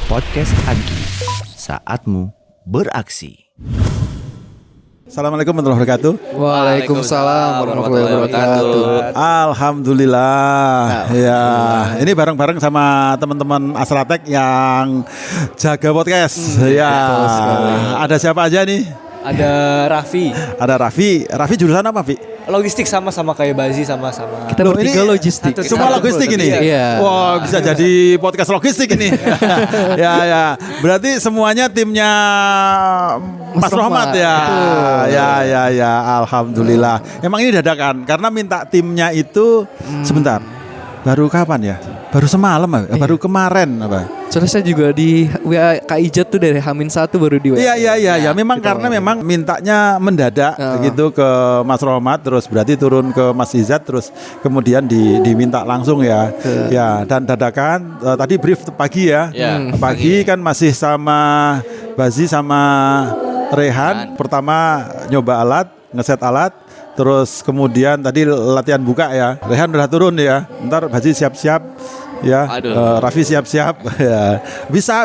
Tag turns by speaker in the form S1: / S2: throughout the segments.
S1: Podcast Agi, saatmu beraksi.
S2: Assalamualaikum warahmatullahi wabarakatuh.
S3: Waalaikumsalam warahmatullahi wabarakatuh.
S2: Alhamdulillah. Ya, ini bareng-bareng sama teman-teman Asratek yang jaga podcast. Ya, ada siapa aja nih?
S3: Ada Raffi.
S2: Ada Raffi. Raffi jurusan apa, Fi?
S3: Logistik sama-sama kayak Bazi sama-sama.
S4: Kita bertiga
S2: ini
S4: logistik.
S2: Semua logistik ini.
S4: Iya.
S2: Wah, bisa jadi podcast logistik ini. Ya. Berarti semuanya timnya Mas Rohmat ya. Ya. Alhamdulillah. Emang ini dadakan karena minta timnya itu sebentar. Baru kapan ya? Baru semalam, baru kemarin apa?
S4: Soalnya saya juga di WA Kak Ijat tuh dari H-1 baru di WA.
S2: Iya. Memang karena memang mintanya mendadak gitu ke Mas Rohmat, terus berarti turun ke Mas Izzat, terus kemudian diminta langsung ya. Ya, dan dadakan tadi brief pagi ya. Pagi kan masih sama Bazi sama Rehan. Pertama nyoba alat, ngeset alat. Terus kemudian tadi latihan buka ya. Rehan udah turun ya. Ntar Bazi siap-siap ya. Raffi siap-siap. Ya. Bisa.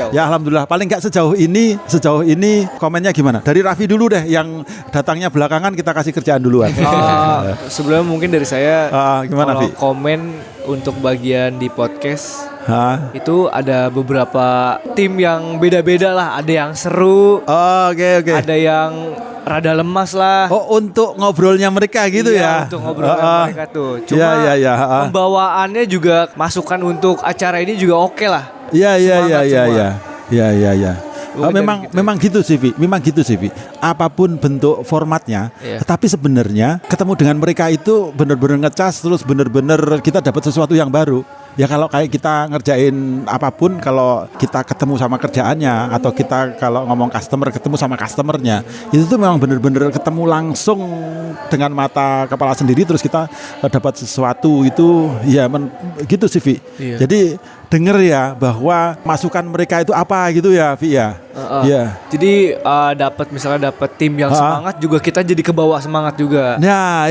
S2: Ya alhamdulillah. Paling nggak sejauh ini komennya gimana? Dari Raffi dulu deh, yang datangnya belakangan kita kasih kerjaan duluan.
S3: Sebelumnya mungkin dari saya
S2: gimana,
S3: kalau
S2: Fi?
S3: komen untuk bagian di podcast itu ada beberapa tim yang beda-beda lah. Ada yang seru.
S2: Oke.
S3: Ada yang rada lemas lah.
S2: Oh, untuk ngobrolnya mereka gitu ya.
S3: Untuk ngobrolnya mereka tuh. Cuma
S2: ya.
S3: pembawaannya juga, masukan untuk acara ini juga oke lah.
S2: Iya.
S3: Gitu.
S2: Memang gitu sih, Vi. Apapun bentuk formatnya, tetapi sebenarnya ketemu dengan mereka itu benar-benar ngecas, terus benar-benar kita dapat sesuatu yang baru. Ya kalau kayak kita ngerjain apapun, kalau kita ketemu sama kerjaannya, atau kita kalau ngomong customer ketemu sama customernya, itu tuh memang benar-benar ketemu langsung dengan mata kepala sendiri, terus kita dapat sesuatu itu ya gitu sih, Vi. Jadi denger ya bahwa masukan mereka itu apa gitu ya, Vi ya.
S3: Jadi misalnya dapat tim yang semangat juga, kita jadi kebawa semangat juga.
S2: Ya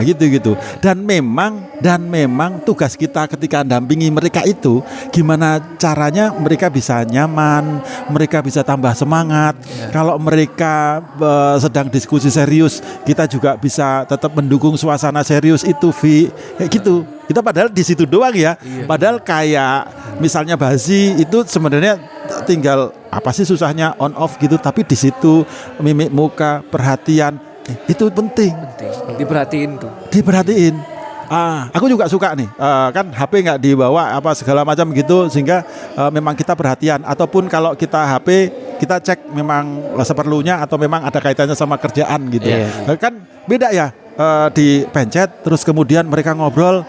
S2: gitu. Dan memang tugas kita ketika dampingi mereka itu gimana caranya mereka bisa nyaman, mereka bisa tambah semangat. Kalau mereka sedang diskusi serius, kita juga bisa tetap mendukung suasana serius itu, Vi. Kayak gitu. Kita padahal di situ doang ya. Padahal kayak misalnya Bazi itu sebenarnya tinggal apa sih susahnya on off gitu, tapi di situ mimik muka, perhatian itu penting. Diperhatiin. Aku juga suka nih, kan HP nggak dibawa apa segala macam gitu, sehingga memang kita perhatian. Ataupun kalau kita HP kita cek memang seperlunya atau memang ada kaitannya sama kerjaan gitu. Kan beda ya, dipencet terus kemudian mereka ngobrol,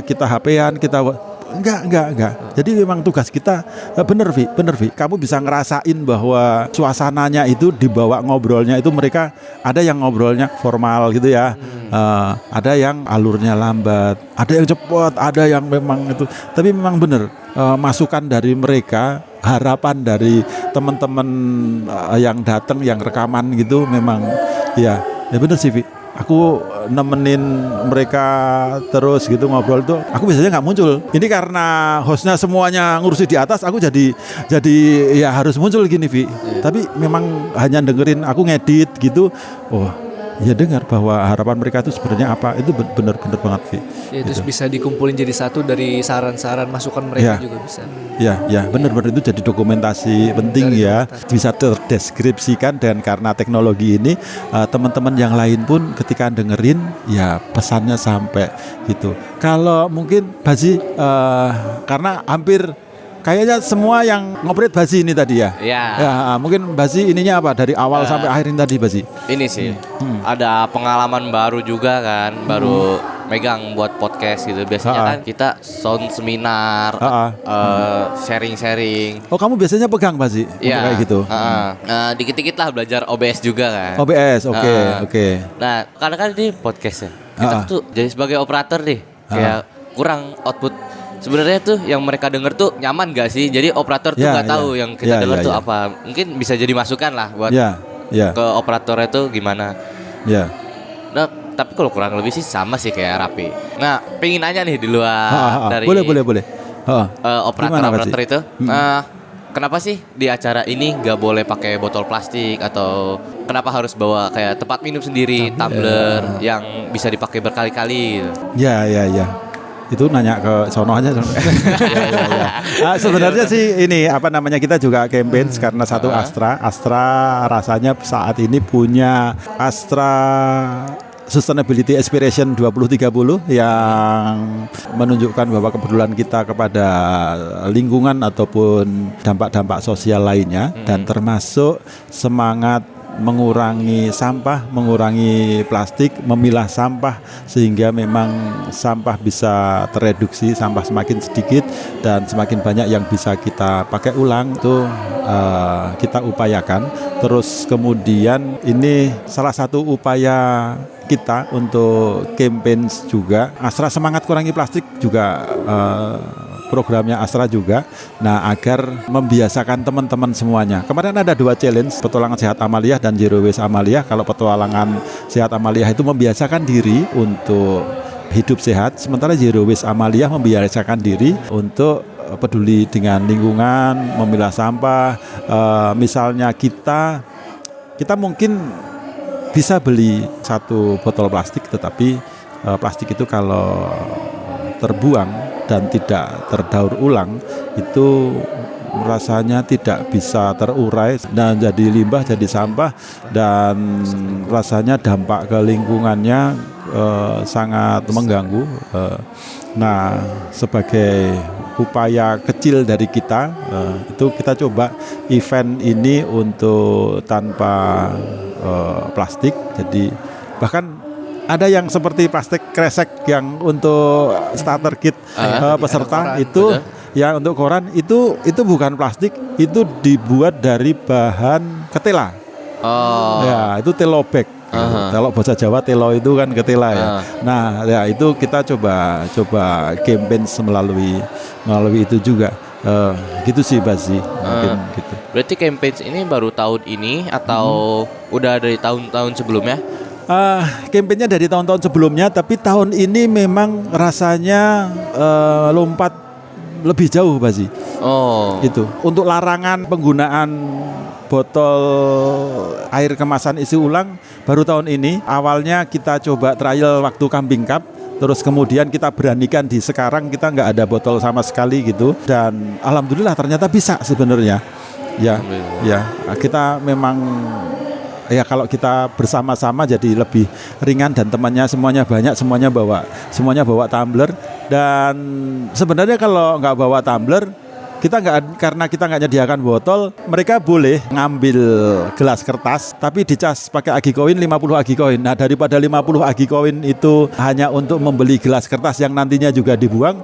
S2: kita HP-an, kita enggak. Jadi memang tugas kita bener Vi. Kamu bisa ngerasain bahwa suasananya itu dibawa ngobrolnya itu, mereka ada yang ngobrolnya formal gitu ya. Ada yang alurnya lambat, ada yang cepat, ada yang memang itu. Tapi memang bener, masukan dari mereka, harapan dari teman-teman yang datang, yang rekaman gitu, memang ya bener sih Vi. Aku nemenin mereka terus gitu ngobrol tuh, aku biasanya nggak muncul. Ini karena hostnya semuanya ngurusi di atas, aku jadi ya harus muncul gini, Vi. Tapi memang hanya dengerin aku ngedit gitu. Ya dengar bahwa harapan mereka itu sebenarnya apa, itu benar-benar banget, Vi.
S3: Ya, terus bisa dikumpulin jadi satu dari saran-saran masukan mereka juga bisa.
S2: Ya, benar-benar itu jadi dokumentasi penting ya, bisa terdeskripsikan. Dan karena teknologi ini, teman-teman yang lain pun ketika dengerin ya pesannya sampai gitu. Kalau mungkin Bazi, karena hampir kayaknya semua yang ngoperate Bazi ini tadi ya. Ya, mungkin Bazi ininya apa dari awal sampai akhir ini tadi, Bazi?
S5: Ini sih ada pengalaman baru juga kan, baru megang buat podcast gitu. Biasanya kan kita sound seminar, sharing-sharing.
S2: Oh, kamu biasanya pegang Bazi kayak gitu?
S5: Dikit-dikit lah belajar OBS juga kan.
S2: OBS, oke.
S5: Nah, karena kan ini podcast ya, kita tuh jadi sebagai operator nih kayak kurang output. Sebenarnya tuh yang mereka denger tuh nyaman gak sih? Jadi operator tuh gak tahu yang kita denger tuh apa. Mungkin bisa jadi masukan lah buat ke operatornya tuh gimana. Nah, tapi kalau kurang lebih sih sama sih kayak Rapi. Nah, pengen nanya nih di luar dari
S2: boleh.
S5: operator itu. Kenapa sih di acara ini nggak boleh pakai botol plastik atau kenapa harus bawa kayak tempat minum sendiri, tumbler yang bisa dipakai berkali-kali? Gitu?
S2: Ya. Itu nanya ke sono aja. Sebenarnya sih ini kita juga campaign karena satu Astra rasanya saat ini punya Astra Sustainability Aspiration 2030 yang menunjukkan bahwa kepedulian kita kepada lingkungan ataupun dampak-dampak sosial lainnya dan termasuk semangat mengurangi sampah, mengurangi plastik, memilah sampah sehingga memang sampah bisa tereduksi, sampah semakin sedikit dan semakin banyak yang bisa kita pakai ulang itu kita upayakan. Terus kemudian ini salah satu upaya kita untuk campaign juga Astra Semangat Kurangi Plastik juga programnya Astra juga. Nah, agar membiasakan teman-teman semuanya. Kemarin ada 2 challenge, petualangan sehat Amaliyah dan Zero Waste Amaliyah. Kalau petualangan sehat Amaliyah itu membiasakan diri untuk hidup sehat, sementara Zero Waste Amaliyah membiasakan diri untuk peduli dengan lingkungan, memilah sampah. Misalnya kita mungkin bisa beli 1 botol plastik, tetapi plastik itu kalau terbuang dan tidak terdaur ulang itu rasanya tidak bisa terurai dan jadi limbah, jadi sampah dan rasanya dampak ke lingkungannya sangat mengganggu. Nah, sebagai upaya kecil dari kita itu kita coba event ini untuk tanpa plastik. Jadi bahkan ada yang seperti plastik kresek yang untuk starter kit peserta itu ya untuk koran itu bukan plastik, itu dibuat dari bahan ketela. Ya, itu telo bag. Kalau bahasa Jawa telo itu kan ketela ya. Nah, ya itu kita coba campaign melalui itu juga. Gitu sih Bazi. Mungkin gitu.
S5: Berarti campaign ini baru tahun ini atau udah dari tahun-tahun sebelumnya?
S2: Kampanye dari tahun-tahun sebelumnya, tapi tahun ini memang rasanya lompat lebih jauh, Bazi. Itu untuk larangan penggunaan botol air kemasan isi ulang baru tahun ini. Awalnya kita coba trial waktu Kambing Cup, terus kemudian kita beranikan di sekarang kita nggak ada botol sama sekali gitu, dan alhamdulillah ternyata bisa sebenarnya. Ya, kita memang. Ya kalau kita bersama-sama jadi lebih ringan dan temannya semuanya banyak, semuanya bawa tumbler. Dan sebenarnya kalau nggak bawa tumbler, karena kita nggak menyediakan botol, mereka boleh ngambil gelas kertas tapi dicas pakai agi koin 50 agi koin. Nah, daripada 50 agi koin itu hanya untuk membeli gelas kertas yang nantinya juga dibuang,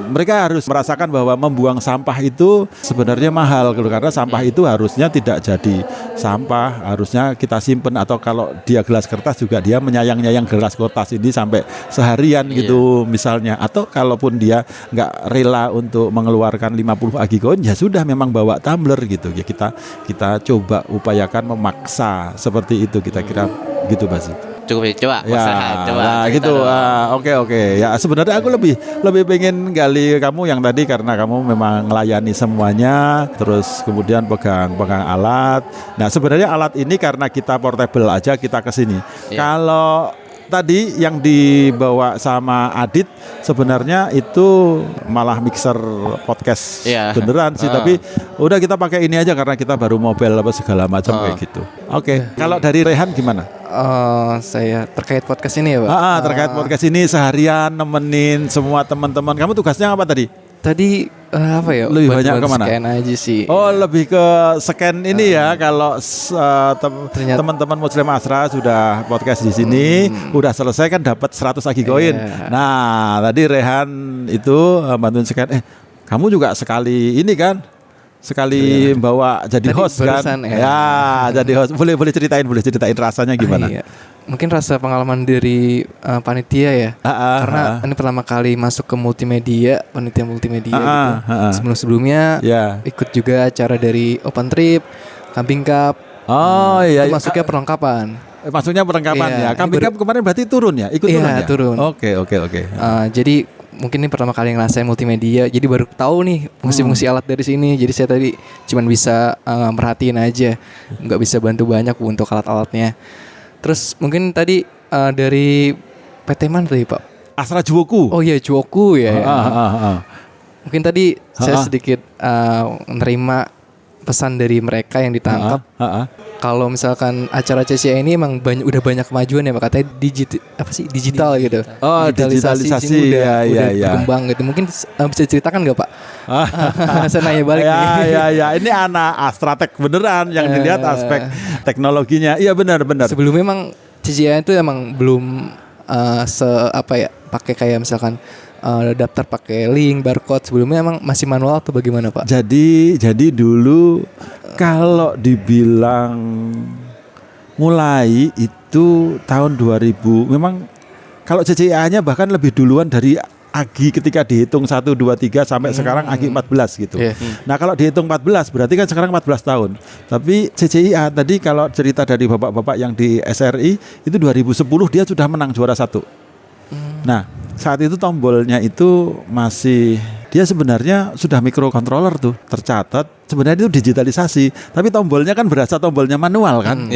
S2: mereka harus merasakan bahwa membuang sampah itu sebenarnya mahal, karena sampah itu harusnya tidak jadi sampah, harusnya kita simpen, atau kalau dia gelas kertas juga dia menyayang-nyayang gelas kertas ini sampai seharian gitu misalnya. Atau kalaupun dia nggak rela untuk mengeluarkan 50 agi koin, ya sudah memang bawa tumbler gitu. Ya kita coba upayakan memaksa seperti itu, kita kira gitu Basi.
S5: Coba
S2: nah, gitu. Oke. Ya sebenarnya aku lebih pengen gali kamu yang tadi, karena kamu memang melayani semuanya, terus kemudian pegang alat. Nah, sebenarnya alat ini karena kita portable aja kita ke sini. Kalau tadi yang dibawa sama Adit sebenarnya itu malah mixer podcast beneran sih, tapi udah kita pakai ini aja karena kita baru mobile apa segala macam kayak gitu. Oke. Kalau dari Rehan gimana?
S4: Saya terkait podcast ini ya, Pak.
S2: Terkait podcast ini seharian nemenin semua teman-teman. Kamu tugasnya apa tadi?
S4: Tadi apa ya?
S2: Lebih banyak kemana?
S4: Scan aja sih.
S2: Oh, lebih ke scan ini ya. Kalau teman-teman Muslim Asra sudah podcast di sini, udah selesai kan dapat 100 agi koin. Nah, tadi Rehan itu bantuin scan. Kamu juga sekali ini kan? Sekali bawa jadi tadi host kan? Jadi host. Boleh ceritain rasanya gimana?
S4: Mungkin rasa pengalaman dari panitia ya. Karena ini pertama kali masuk ke panitia multimedia gitu. Sebelum-sebelumnya ikut juga acara dari Open Trip, Camping Cup. Itu masuknya perlengkapan.
S2: Maksudnya perlengkapan ya. Kampikat kemarin berarti turun ya? Ikut turun ya?
S4: Turun.
S2: Oke.
S4: Jadi mungkin ini pertama kali ngerasain multimedia. Jadi baru tahu nih fungsi-fungsi alat dari sini. Jadi saya tadi cuman bisa merhatiin aja, nggak bisa bantu banyak untuk alat-alatnya. Terus mungkin tadi dari PT mana tadi Pak?
S2: Astra Juwoku.
S4: Oh iya Juwoku ya. Mungkin tadi saya sedikit menerima pesan dari mereka yang ditangkap. Kalau misalkan acara CCA ini emang udah banyak kemajuan ya Pak, katanya digital gitu.
S2: Oh, digitalisasi
S4: udah berkembang gitu. Mungkin bisa ceritakan nggak Pak? Saya nanya balik nih.
S2: Ya. Ini anak Astratek beneran yang dilihat aspek teknologinya. Iya benar.
S4: Sebelumnya emang CCA itu emang belum pakai kayak misalkan daftar pakai link, barcode. Sebelumnya emang masih manual atau bagaimana Pak?
S2: Jadi dulu kalau dibilang mulai itu tahun 2000, memang kalau CCA-nya bahkan lebih duluan dari AGI ketika dihitung 1, 2, 3 sampai sekarang AGI 14 gitu. Nah kalau dihitung 14 berarti kan sekarang 14 tahun. Tapi CCIA tadi kalau cerita dari bapak-bapak yang di SRI itu 2010 dia sudah menang juara 1. Nah saat itu tombolnya itu masih, dia sebenarnya sudah microcontroller tuh tercatat, sebenarnya itu digitalisasi, tapi tombolnya kan berasa tombolnya manual kan.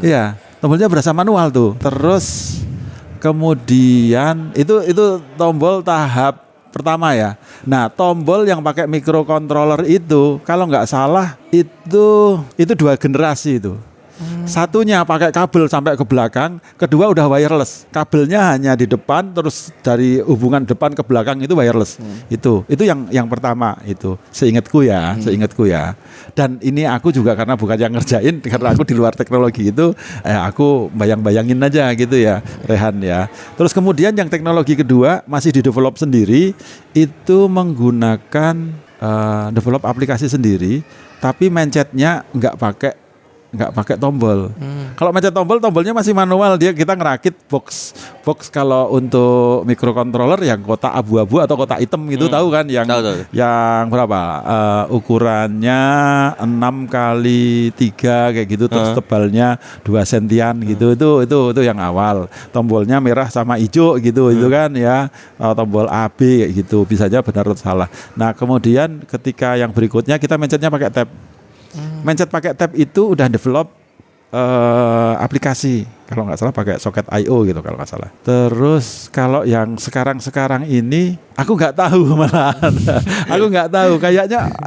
S2: Iya, tombolnya berasa manual tuh. Terus kemudian itu tombol tahap pertama ya. Nah tombol yang pakai microcontroller itu kalau nggak salah itu 2 generasi itu. Satunya pakai kabel sampai ke belakang, kedua udah wireless. Kabelnya hanya di depan, terus dari hubungan depan ke belakang itu wireless. Itu yang pertama itu. Seingatku ya. Dan ini aku juga karena bukan yang ngerjain, karena aku di luar teknologi itu, aku bayangin aja gitu ya, Rehan ya. Terus kemudian yang teknologi kedua masih di-develop sendiri, itu menggunakan develop aplikasi sendiri, tapi mencetnya nggak pakai tombol. Kalau mencet tombolnya masih manual, kita ngerakit box kalau untuk microcontroller yang kotak abu-abu atau kotak hitam gitu, tahu kan yang
S5: tahu.
S2: Yang berapa ukurannya 6x3 kayak gitu, terus tebalnya 2 sentian gitu. Itu yang awal. Tombolnya merah sama hijau gitu, itu kan ya, tombol AB kayak gitu, bisanya benar atau salah. Nah kemudian ketika yang berikutnya kita mencetnya pakai tab. Mencet pakai tab itu udah develop aplikasi, kalau nggak salah pakai soket I/O gitu kalau nggak salah. Terus kalau yang sekarang ini aku nggak tahu malahan. Aku nggak tahu,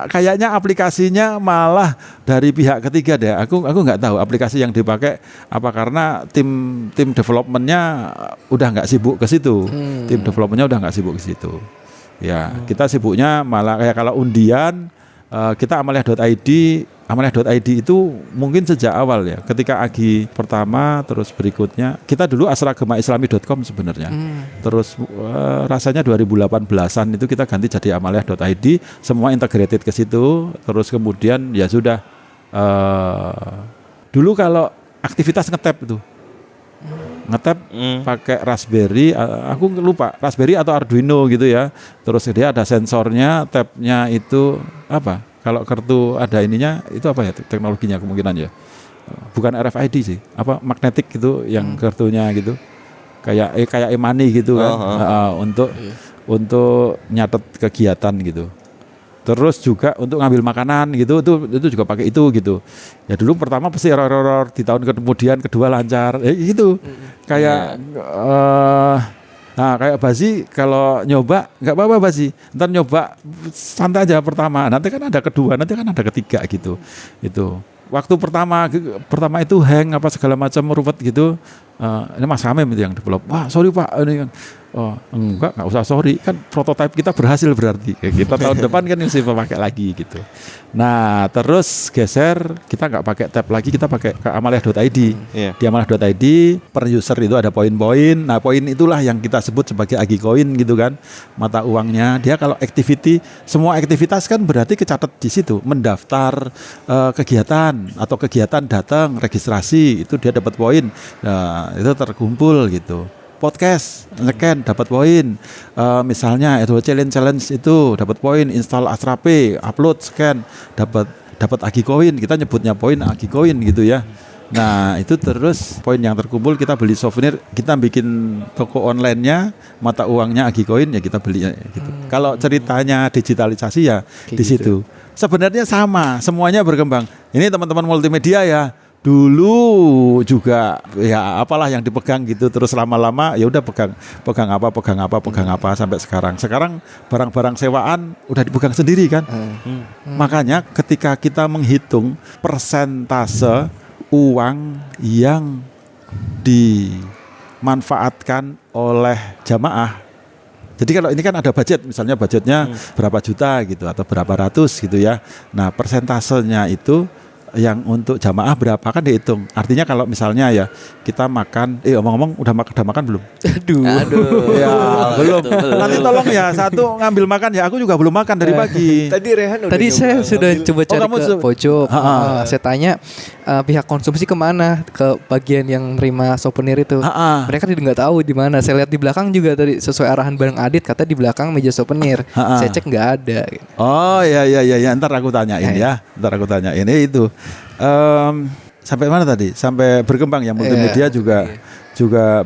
S2: kayaknya aplikasinya malah dari pihak ketiga deh. Aku nggak tahu aplikasi yang dipakai apa, karena tim developmentnya udah nggak sibuk ke situ. Tim developmentnya udah nggak sibuk ke situ. Ya kita sibuknya malah kayak kalau undian. Kita Amaliah.id itu mungkin sejak awal ya, ketika AGI pertama, terus berikutnya kita dulu asragamaIslami.com sebenarnya. Terus rasanya 2018-an itu kita ganti jadi Amaliah.id, semua integrated ke situ. Terus kemudian ya sudah, dulu kalau aktivitas ngetap itu pakai Raspberry, aku lupa Raspberry atau Arduino gitu ya. Terus dia ada sensornya, tabnya itu apa? Kalau kartu ada ininya itu apa ya teknologinya kemungkinan ya? Bukan RFID sih, apa magnetik gitu yang kartunya gitu. Kayak e-money gitu kan. Untuk nyatet kegiatan gitu. Terus juga untuk ngambil makanan gitu, itu juga pakai itu gitu. Ya dulu pertama pasti error di tahun kemudian kedua lancar, gitu. Kayak kayak Basi kalau nyoba nggak apa-apa Basi, ntar nyoba santai aja pertama, nanti kan ada kedua, nanti kan ada ketiga gitu. Itu waktu pertama itu hang apa segala macam ruwet gitu. Ini Mas Hamim itu yang develop. Wah sorry Pak, ini enggak usah sorry, kan prototipe kita berhasil berarti. Kita tahun depan kan mesti pakai lagi gitu. Nah terus geser, kita nggak pakai tab lagi, kita pakai ke Amaliah.id. Di Amaliah.id per user itu ada poin-poin. Nah poin itulah yang kita sebut sebagai AGI Coin gitu kan, mata uangnya. Dia kalau activity, semua aktivitas kan berarti kecatat di situ. Mendaftar kegiatan atau kegiatan datang registrasi itu dia dapat poin. Nah, itu terkumpul gitu. Podcast nge-scan dapat poin, misalnya itu challenge itu dapat poin, install Astra P, upload scan dapat AGI Coin, kita nyebutnya poin AGI Coin gitu ya. Nah itu terus poin yang terkumpul kita beli souvenir, kita bikin toko online-nya, mata uangnya Agikoin ya kita beli gitu. Kalau ceritanya digitalisasi ya di situ. Sebenarnya sama, semuanya berkembang. Ini teman-teman multimedia ya, dulu juga ya apalah yang dipegang gitu, terus lama-lama ya udah pegang apa sampai sekarang. Sekarang barang-barang sewaan udah dipegang sendiri kan. Makanya ketika kita menghitung persentase uang yang dimanfaatkan oleh jamaah. Jadi kalau ini kan ada budget, misalnya budgetnya berapa juta gitu atau berapa ratus gitu ya. Nah persentasenya itu yang untuk jamaah berapa kan dihitung. Artinya kalau misalnya ya kita makan, omong-omong udah makan belum?
S4: Aduh.
S2: Ya belum. Nanti tolong ya satu ngambil makan ya. Aku juga belum makan dari pagi.
S3: Tadi Rehan udah
S4: Tadi saya sudah coba cari
S2: kamu
S4: ke pojok. Saya tanya pihak konsumsi kemana, ke bagian yang nerima souvenir itu. Mereka nggak tahu di mana. Saya lihat di belakang juga tadi sesuai arahan Bang Adit, kata di belakang meja souvenir. Saya cek nggak ada.
S2: Oh ya. Ntar aku tanyain ya. Ntar aku tanyain itu. Sampai mana tadi? Sampai berkembang ya multimedia juga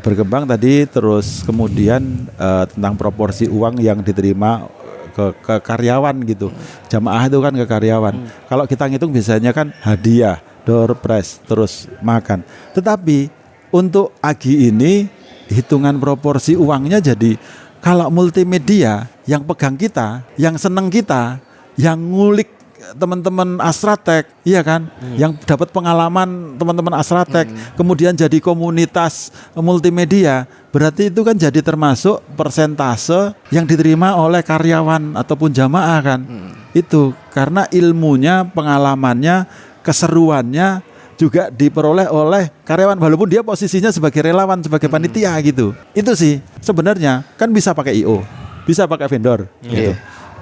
S2: berkembang tadi. Terus kemudian tentang proporsi uang yang diterima ke karyawan gitu. Jamaah itu kan ke karyawan. Kalau kita ngitung biasanya kan hadiah, door prize, terus makan. Tetapi untuk Agi ini hitungan proporsi uangnya jadi kalau multimedia yang pegang kita, yang seneng kita, yang ngulik teman-teman Asratek, iya kan, yang dapat pengalaman teman-teman Asratek, kemudian jadi komunitas multimedia, berarti itu kan jadi termasuk persentase yang diterima oleh karyawan ataupun jamaah kan, itu karena ilmunya, pengalamannya, keseruannya juga diperoleh oleh karyawan walaupun dia posisinya sebagai relawan, sebagai panitia gitu. Itu sih sebenarnya kan bisa pakai IO, bisa pakai vendor gitu.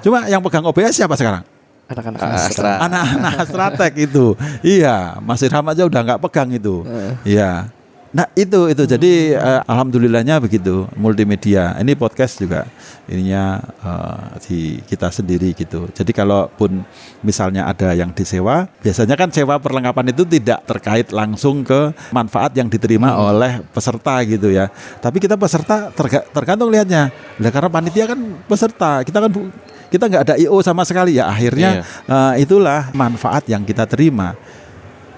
S2: Cuma yang pegang OBS siapa sekarang? Anak-anak Asratek itu. Iya, Mas Irham aja udah nggak pegang itu. Iya. Nah itu jadi alhamdulillahnya begitu multimedia. Ini podcast juga ininya di kita sendiri gitu. Jadi kalaupun misalnya ada yang disewa, biasanya kan sewa perlengkapan itu tidak terkait langsung ke manfaat yang diterima oleh peserta gitu ya. Tapi kita peserta tergantung lihatnya. Nah, karena panitia kan peserta, kita nggak ada IO sama sekali ya. Akhirnya itulah manfaat yang kita terima.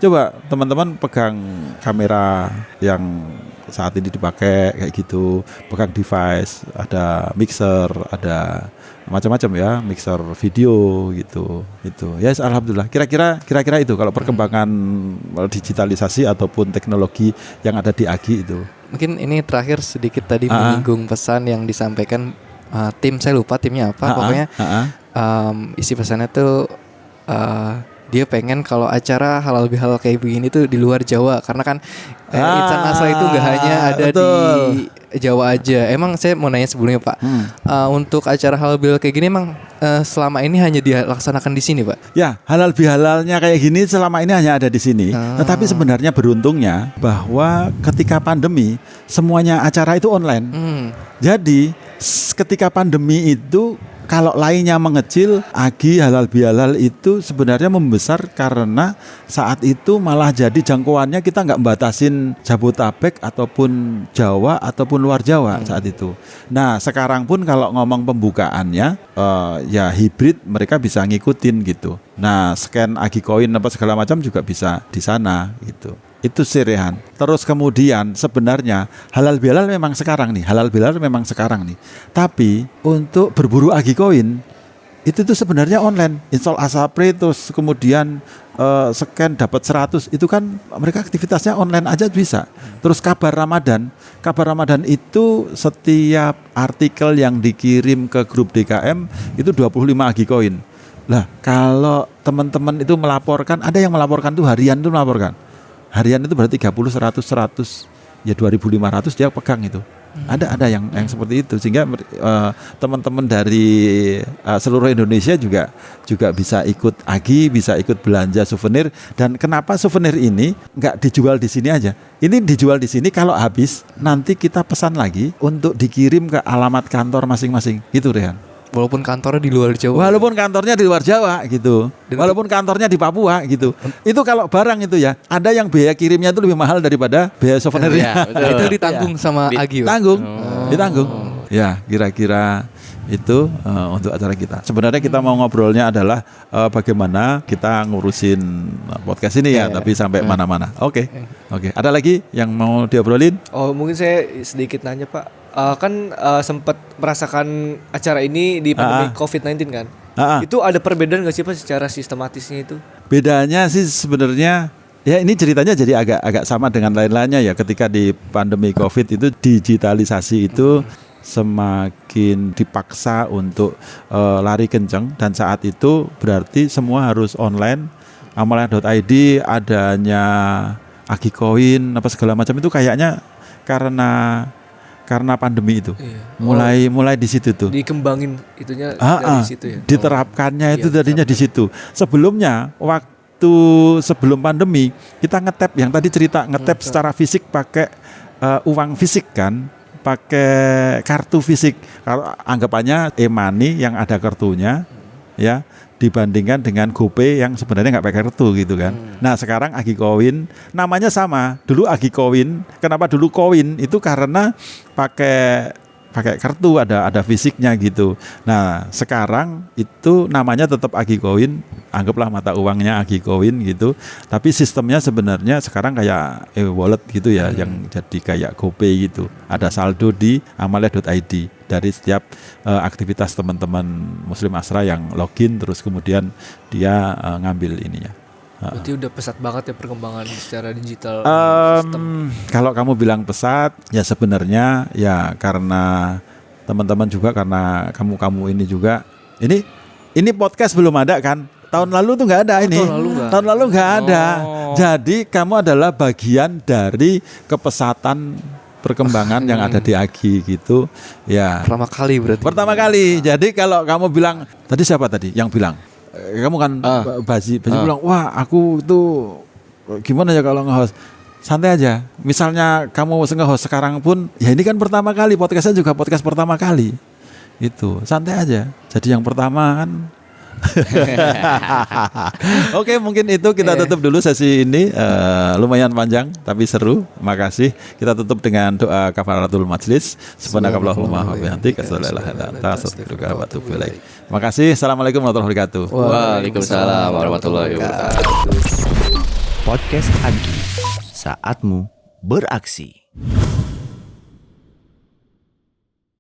S2: Coba teman-teman pegang kamera yang saat ini dipakai kayak gitu, pegang device, ada mixer, ada macam-macam ya, mixer video gitu. Itu. Ya alhamdulillah. Kira-kira itu kalau perkembangan digitalisasi ataupun teknologi yang ada di Agi itu.
S4: Mungkin ini terakhir sedikit tadi menyinggung pesan yang disampaikan tim, saya lupa timnya apa, pokoknya isi pesannya tuh dia pengen kalau acara halal bihalal kayak begini tuh di luar Jawa, karena kan Insan Asra itu gak hanya ada di Jawa aja. Emang saya mau nanya sebelumnya Pak, untuk acara halal bihalal kayak gini emang selama ini hanya dilaksanakan di sini Pak? Ya,
S2: halal bihalalnya kayak gini selama ini hanya ada di sini. Tetapi sebenarnya beruntungnya bahwa ketika pandemi semuanya acara itu online. Jadi ketika pandemi itu kalau lainnya mengecil, Agi halal bihalal itu sebenarnya membesar karena saat itu malah jadi jangkauannya kita nggak batasin Jabotabek ataupun Jawa ataupun luar Jawa saat itu. Nah sekarang pun kalau ngomong pembukaannya ya hibrid, mereka bisa ngikutin gitu. Nah scan Agikoin apa segala macam juga bisa di sana gitu. Itu sih Rehan. Terus kemudian sebenarnya halal bihalal memang sekarang nih. Tapi untuk berburu Agikoin itu tuh sebenarnya online. Install Asapri terus kemudian scan dapat 100 itu kan mereka aktivitasnya online aja bisa. Terus kabar Ramadan itu setiap artikel yang dikirim ke grup DKM itu 25 Agikoin. Lah kalau teman-teman itu melaporkan, ada yang melaporkan tuh harian tuh melaporkan. Harian itu berarti 30, 100 ya 2.500 dia pegang itu. Ada yang seperti itu sehingga teman-teman dari seluruh Indonesia juga bisa ikut Agi, bisa ikut belanja souvenir. Dan kenapa souvenir ini nggak dijual di sini aja? Ini dijual di sini, kalau habis nanti kita pesan lagi untuk dikirim ke alamat kantor masing-masing. Gitu Rehan.
S4: walaupun kantornya di luar Jawa.
S2: Walaupun kantornya di luar Jawa gitu. Walaupun kantornya di Papua gitu. Itu kalau barang itu ya, ada yang biaya kirimnya itu lebih mahal daripada biaya souvenirnya.
S4: Itu ditanggung sama Agi.
S2: Ditanggung. Ya, kira-kira itu untuk acara kita. Sebenarnya kita mau ngobrolnya adalah bagaimana kita ngurusin podcast ini ya, tapi sampai mana-mana. Oke. Ada lagi yang mau diobrolin?
S3: Oh, mungkin saya sedikit nanya Pak. Kan sempat merasakan acara ini di pandemi COVID-19 kan? Itu ada perbedaan nggak sih Pak secara sistematisnya itu?
S2: Bedanya sih sebenarnya ya ini ceritanya jadi agak sama dengan lain-lainnya ya. Ketika di pandemi COVID itu digitalisasi itu semakin dipaksa untuk lari kenceng, dan saat itu berarti semua harus online. Amalia.id, adanya Agikoin apa segala macam itu kayaknya karena pandemi itu. Mulai di situ tuh.
S3: Dikembangin itunya dari situ ya.
S2: Diterapkannya itu tadinya di situ. Sebelumnya waktu sebelum pandemi kita ngetap yang tadi cerita ngetap secara fisik pakai uang fisik kan. Pakai kartu fisik. Kalau anggapannya e-money yang ada kartunya ya dibandingkan dengan GoPay yang sebenarnya nggak pakai kartu gitu kan. Nah sekarang Agikoin namanya sama. Dulu Agikoin, kenapa dulu koin itu karena pakai kartu ada fisiknya gitu. Nah sekarang itu namanya tetap Agikoin, anggaplah mata uangnya Agikoin gitu. Tapi sistemnya sebenarnya sekarang kayak e-wallet gitu ya, yang jadi kayak GoPay gitu. Ada saldo di amalia.id dari setiap aktivitas teman-teman Muslim Asra yang login, terus kemudian dia ngambil ininya.
S3: Berarti udah pesat banget ya perkembangan secara digital.
S2: Kalau kamu bilang pesat, ya sebenarnya ya karena teman-teman juga, karena kamu ini juga. Ini podcast belum ada kan? Tahun lalu tuh nggak ada ini. Tahun lalu nggak ada. Jadi kamu adalah bagian dari kepesatan perkembangan yang ada di Agi gitu. Ya.
S4: Pertama kali berarti.
S2: Pertama kali. Jadi kalau kamu bilang, tadi siapa tadi yang bilang? Kamu kan Bazi bilang, wah aku tuh gimana ya kalau nge-host. Santai aja. Misalnya kamu nge-host sekarang pun, ya ini kan pertama kali, podcastnya juga podcast pertama kali. Itu santai aja. Jadi yang pertama kan. Oke, mungkin itu kita tutup dulu sesi ini. Lumayan panjang tapi seru. Makasih. Kita tutup dengan doa kafaratul majlis. Subhanakallahumma wa bihamdika asyhadu an la ilaha illa anta astaghfiruka wa atubu ilaik. Makasih. Assalamualaikum warahmatullahi wabarakatuh.
S5: Waalaikumsalam warahmatullahi wabarakatuh.
S1: Podcast Agi, saatmu beraksi.